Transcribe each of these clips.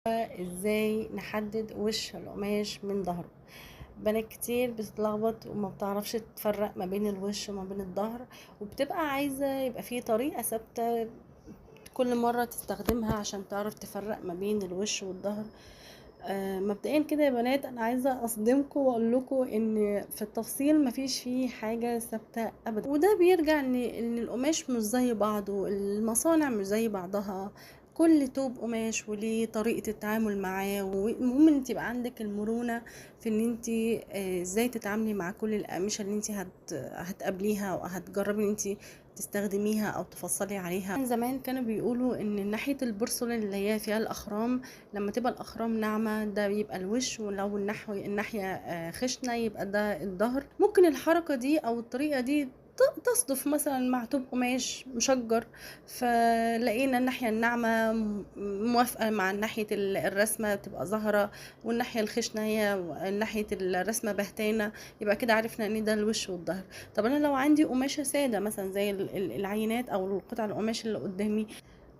ازاي نحدد وش القماش من ظهره. بنات كتير بتتلخبط وما بتعرفش تفرق ما بين الوش وما بين الظهر، وبتبقى عايزة يبقى فيه طريقة ثابتة كل مرة تستخدمها عشان تعرف تفرق ما بين الوش والظهر. مبدئيا كده يا بنات، انا عايزه اصدمكم واقول لكم ان في التفصيل مفيش فيه حاجه ثابته ابدا، وده بيرجع ان القماش مش زي بعضه، المصانع مش زي بعضها، كل توب قماش وليه طريقه التعامل معاه. والمهم ان انت يبقى عندك المرونه في ان انت ازاي تتعاملي مع كل الاقمشه اللي انت هتقابليها وهتجربي ان انت تستخدميها او تفصلي عليها. من زمان كانوا بيقولوا ان ناحيه البورصه اللي هي فيها الاخرام، لما تبقى الاخرام ناعمه ده بيبقى الوش، ولو الناحيه خشنه يبقى ده الظهر. ممكن الحركه دي او الطريقه دي تصدف مثلا مع توب قماش مشجر، فلقينا الناحيه الناعمه موافقه مع ناحيه الرسمه تبقى ظاهره، والناحيه الخشنه هي ناحيه الرسمه بهتانه، يبقى كده عرفنا ان ده الوش والظهر. طب انا لو عندي قماشه ساده مثلا زي العينات او القطع القماش اللي قدامي،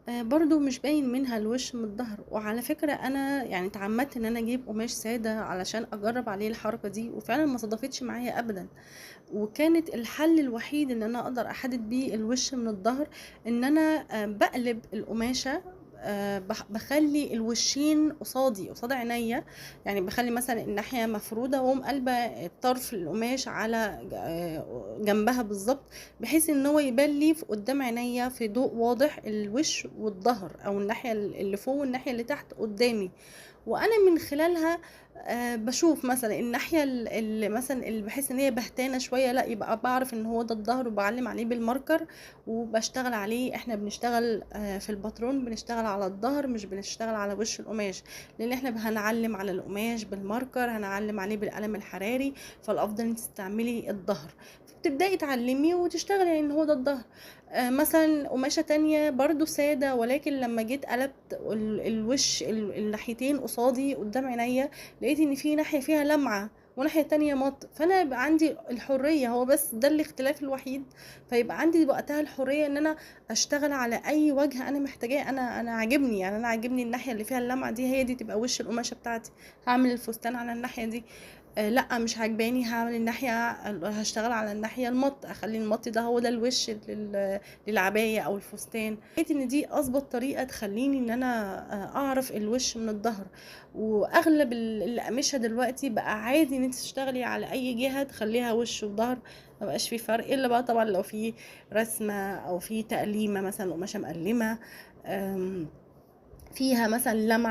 برضو مش باين منها الوش من الظهر. وعلى فكرة انا يعني اتعمدت ان انا اجيب قماش سادة علشان اجرب عليه الحركة دي، وفعلا ما صدفتش معايا ابدا. وكانت الحل الوحيد ان انا اقدر احدد بيه الوش من الظهر ان انا بقلب القماشة، بخلي الوشين قصاد عينيا. يعني بخلي مثلا الناحية مفرودة واقوم قلبة طرف القماش على جنبها بالظبط، بحيث ان هو يبان لي في قدام عينيا في ضوء واضح الوش والظهر، او الناحية اللي فوق والناحية اللي تحت قدامي. وانا من خلالها بشوف مثلا الناحيه اللي مثلا اللي بحس ان هي بهتانه شويه، لا يبقى بعرف ان هو ده الظهر وبعلم عليه بالماركر وبشتغل عليه. احنا بنشتغل في الباترون بنشتغل على الظهر، مش بنشتغل على وش القماش، لان احنا هنعلم على القماش بالماركر، هنعلم عليه بالقلم الحراري، فالافضل انت تستعملي الظهر. بتبداي تعلمي وتشتغلي ان هو ده الظهر. مثلا قماشة تانية برضو سادة، ولكن لما جيت قلبت الوش الناحيتين قصادي قدام عينيا، لقيت ان في ناحية فيها لمعة وناحية تانية مط، فانا يبقى عندي الحرية، هو بس ده الاختلاف الوحيد. فيبقى عندي وقتها الحرية ان انا اشتغل على اي وجه انا محتاجاه. انا عاجبني، يعني انا عاجبني الناحية اللي فيها اللمعة دي، هي دي تبقى وش القماشة بتاعتي. هعمل الفستان على الناحية دي. لا مش عاجباني، هعمل الناحية، هشتغل على الناحية المط، اخلي المط ده هو ده الوش للعباية او الفستان. لقيت ان دي اظبط طريقة تخليني ان انا اعرف الوش من الظهر. واغلب الاقمشة دلوقتي بقى عادي ان انت تشتغلي على اي جهة تخليها وش وظهر، مبقاش في فرق، الا بقى طبعا لو في رسمة او في تقليمة مثلا قماشة مقلمة فيها مثلا لمعة